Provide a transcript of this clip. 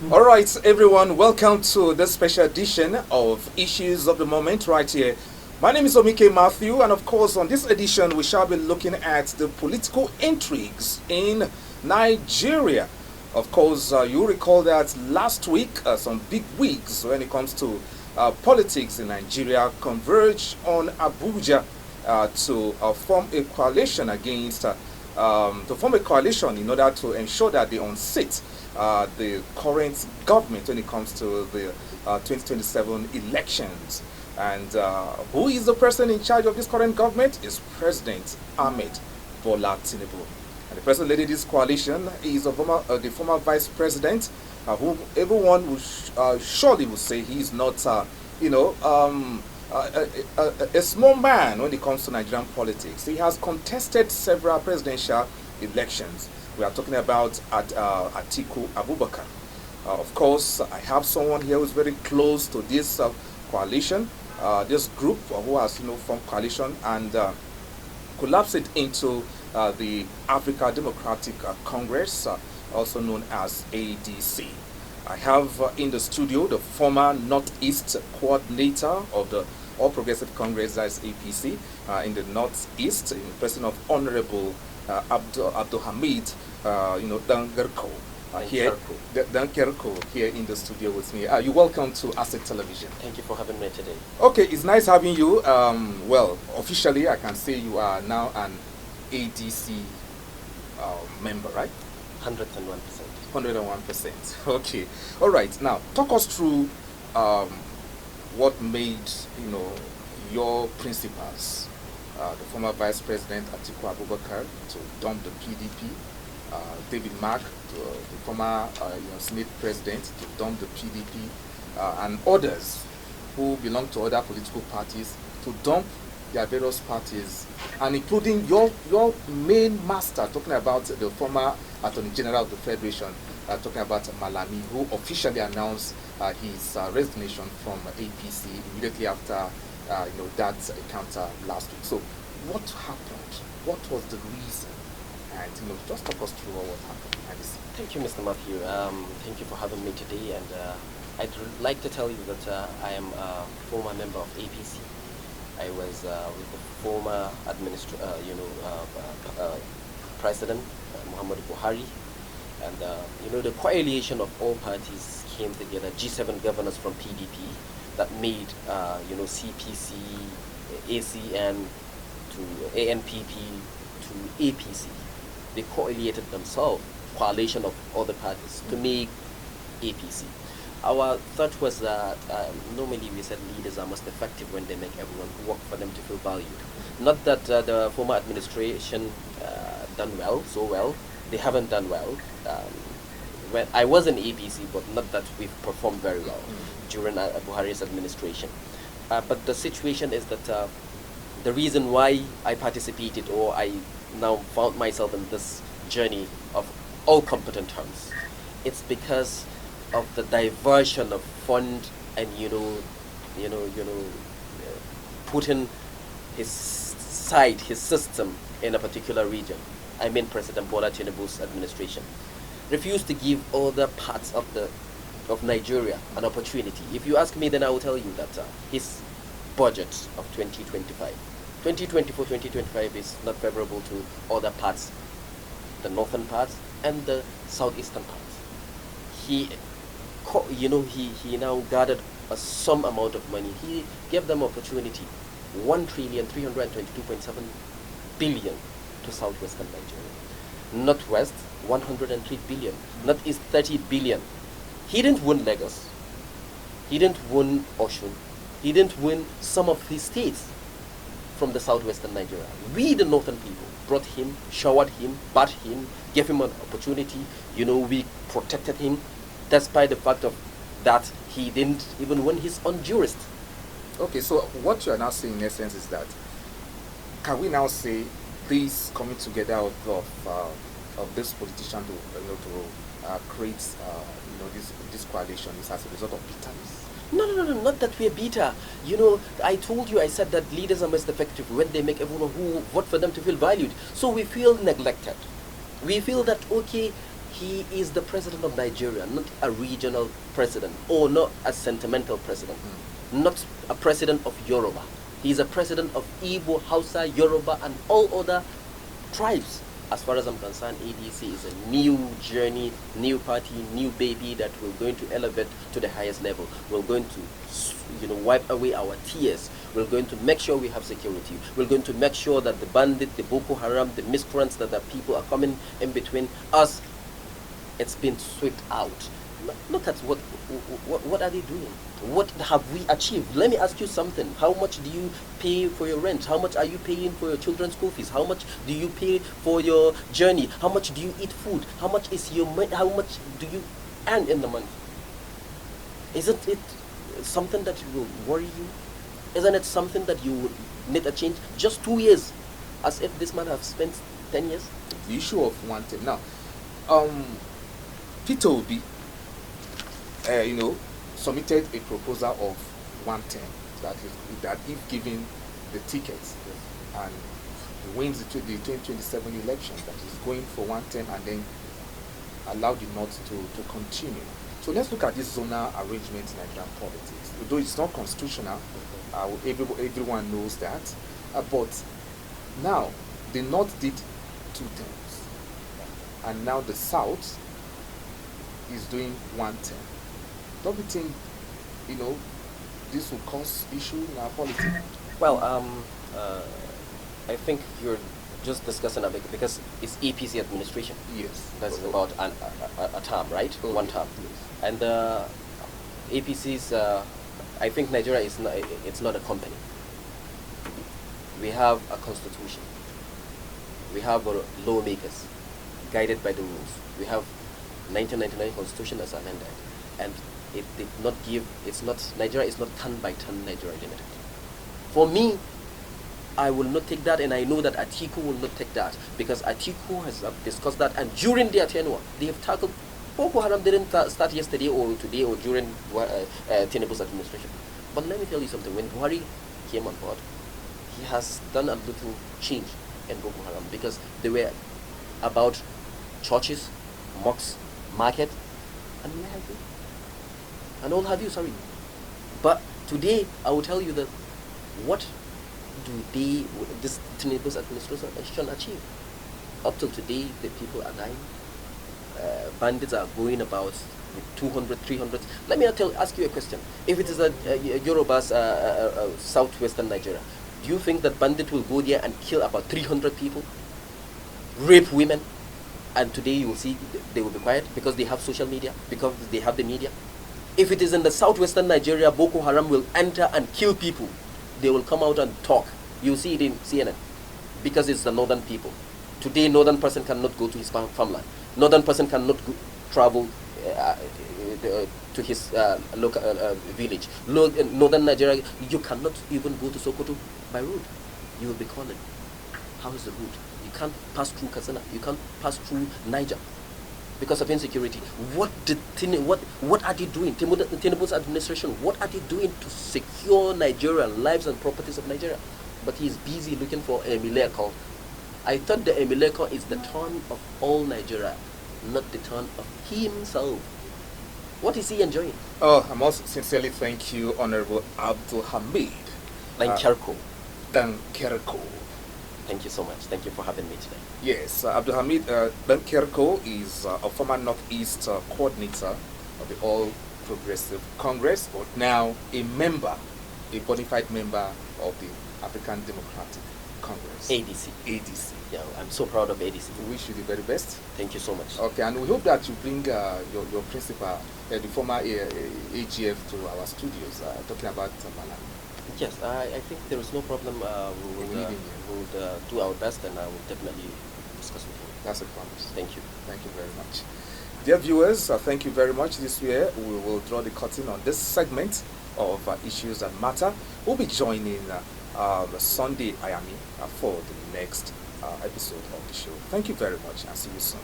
All right, everyone, welcome to this special edition of Issues of the Moment right here. My name is Omike Matthew, and of course, on this edition, we shall be looking at the political intrigues in Nigeria. Of course, you recall that last week, some big wigs when it comes to politics in Nigeria converged on Abuja to form a coalition against, to form a coalition in order to ensure that they unseat the current government when it comes to the 2027 elections. And who is the person in charge of this current government? Is President Ahmed Bola Tinubu. And the person leading this coalition is the former vice president, whom everyone will surely will say he is not, you know, a small man when it comes to Nigerian politics. He has contested several presidential elections. We are talking about Atiku Abubakar. Of course, I have someone here who is very close to this coalition, this group who has formed coalition and collapsed it into the Africa Democratic Congress, also known as ADC. I have in the studio the former Northeast coordinator of the All Progressive Congress, that is APC, in the Northeast, in person of Honorable Abdul Hamid, Dangerko, Dankerko here in the studio with me. You're welcome to Asset Television. Thank you for having me today. Okay, it's nice having you. Well, officially, I can say you are now an ADC member, right? 101%. 101%. Okay. All right. Now, talk us through what made your principals, the former Vice President Atiku Abubakar, to dump the PDP, David Mark, the former Senate President, to dump the PDP, and others who belong to other political parties to dump their various parties, and including your main master, talking about the former Attorney General of the Federation, talking about Malami, who officially announced his resignation from APC immediately after that encounter last week. So, what happened? What was the reason? And just talk us through what happened behind the scenes. Thank you, Mr. Matthew. Thank you for having me today. And I'd like to tell you that I am a former member of APC. I was with the former President Muhammadu Buhari, and the coalition of all parties came together. G7 governors from PDP that made CPC, ACN to ANPP to APC. They coalited themselves, coalition of other parties, to make APC. Our thought was that normally we said leaders are most effective when they make everyone work for them to feel valued. Not that the former administration done so well. They haven't done well. When I was in APC, but not that we've performed very well during Buhari's administration. But the situation is that the reason why I participated, or I now found myself in this journey of all competent terms, it's because of the diversion of fund and putting his side, his system in a particular region. I mean President Bola Tinubu's administration refused to give other parts of Nigeria an opportunity. If you ask me, then I will tell you that his budget of 2024-2025 is not favorable to other parts, the northern parts and the southeastern parts. He now gathered some amount of money. He gave them opportunity, 1,322.7 billion to southwestern Nigeria. Northwest, 103 billion. Northeast, 30 billion. He didn't win Lagos. He didn't win Osun. He didn't win some of his states from the southwestern Nigeria. We, the northern people, brought him, showered him, bathed him, gave him an opportunity. We protected him, despite the fact of that he didn't even win his own jurist. Okay, so what you are now saying in essence is that, can we now say this coming together of this politician to create this coalition is as a result of bitterness? No, not that we're bitter. I told you, I said that leaders are most effective when they make everyone who vote for them to feel valued. So we feel neglected. We feel that, okay, He is the president of Nigeria, not a regional president, or not a sentimental president, not a president of Yoruba. He is a president of Igbo, Hausa, Yoruba, and all other tribes. As far as I'm concerned, ADC is a new journey, new party, new baby that we're going to elevate to the highest level. We're going to, wipe away our tears. We're going to make sure we have security. We're going to make sure that the bandit, the Boko Haram, the miscreants that the people are coming in between us, it's been swept out. Look at what are they doing? What have we achieved? Let me ask you something. How much do you pay for your rent? How much are you paying for your children's school fees? How much do you pay for your journey? How much do you eat food? How much is your how much do you earn in the month? Isn't it something that will worry you? Isn't it something that you would need a change? Just 2 years, as if this man has spent 10 years. The issue of one thing now. Peter Obi, submitted a proposal of 110 that if given the tickets and he wins the 2027 election, that is going for 110 and then allow the North to continue. So let's look at this zonal arrangement in Nigerian politics. Although it's not constitutional, everyone knows that. But now the North did 2 terms, and now the South is doing 110. Don't you think, this will cause issue in our politics? Well, I think you're just discussing a bit because it's APC administration. Yes. That's about a term, right? Okay. 1 term. Yes. And APC's, I think Nigeria is not, it's not a company. We have a constitution. We have lawmakers guided by the rules. We have 1999 constitution as amended, and it did not give, Nigeria is not turn by turn Nigeria limited. For me, I will not take that, and I know that Atiku will not take that, because Atiku has discussed that, and during their tenure, they have tackled. Boko Haram didn't start yesterday or today or during Tinubu's administration. But let me tell you something, when Buhari came on board, he has done a little change in Boko Haram, because they were about churches, mosques, market, and where have you? And all have you, sorry. But today, I will tell you that what do this Tinubu's administration achieve? Up till today, the people are dying. Bandits are going about 200, 300. Let me ask you a question. If it is Yoruba's southwestern Nigeria, do you think that bandit will go there and kill about 300 people? Rape women? And today you will see they will be quiet because they have social media, because they have the media. If it is in the southwestern Nigeria, Boko Haram will enter and kill people. They will come out and talk. You see it in CNN because it's the northern people. Today, northern person cannot go to his farmland. Northern person cannot travel to his local village. Northern Nigeria, you cannot even go to Sokoto by road. You will be calling. How is the route? You can't pass through Katsina. You can't pass through Niger because of insecurity. What are they doing? Tinubu's administration, what are they doing to secure Nigerian lives and properties of Nigeria? But he is busy looking for a miracle. I thought the miracle is the turn of all Nigeria, not the turn of himself. What is he enjoying? Oh, I must sincerely thank you, Honorable Abdul Hamid. Dankerko. Dankerko. Thank you so much. Thank you for having me today. Yes, Abdul Hamid Dankerko is a former Northeast coordinator of the All Progressive Congress, but now a bona fide member of the African Democratic Congress. ADC. ADC. Yeah, I'm so proud of ADC. We wish you the very best. Thank you so much. Okay, and we hope that you bring your principal, the former AGF, to our studios, talking about Malam. Yes, I think there is no problem. We will do our best, and I will definitely discuss with you. That's a promise. Thank you. Thank you very much. Dear viewers, thank you very much. This year, we will draw the curtain on this segment of Issues That Matter. We'll be joining Sunday Ayami for the next episode of the show. Thank you very much, and see you soon.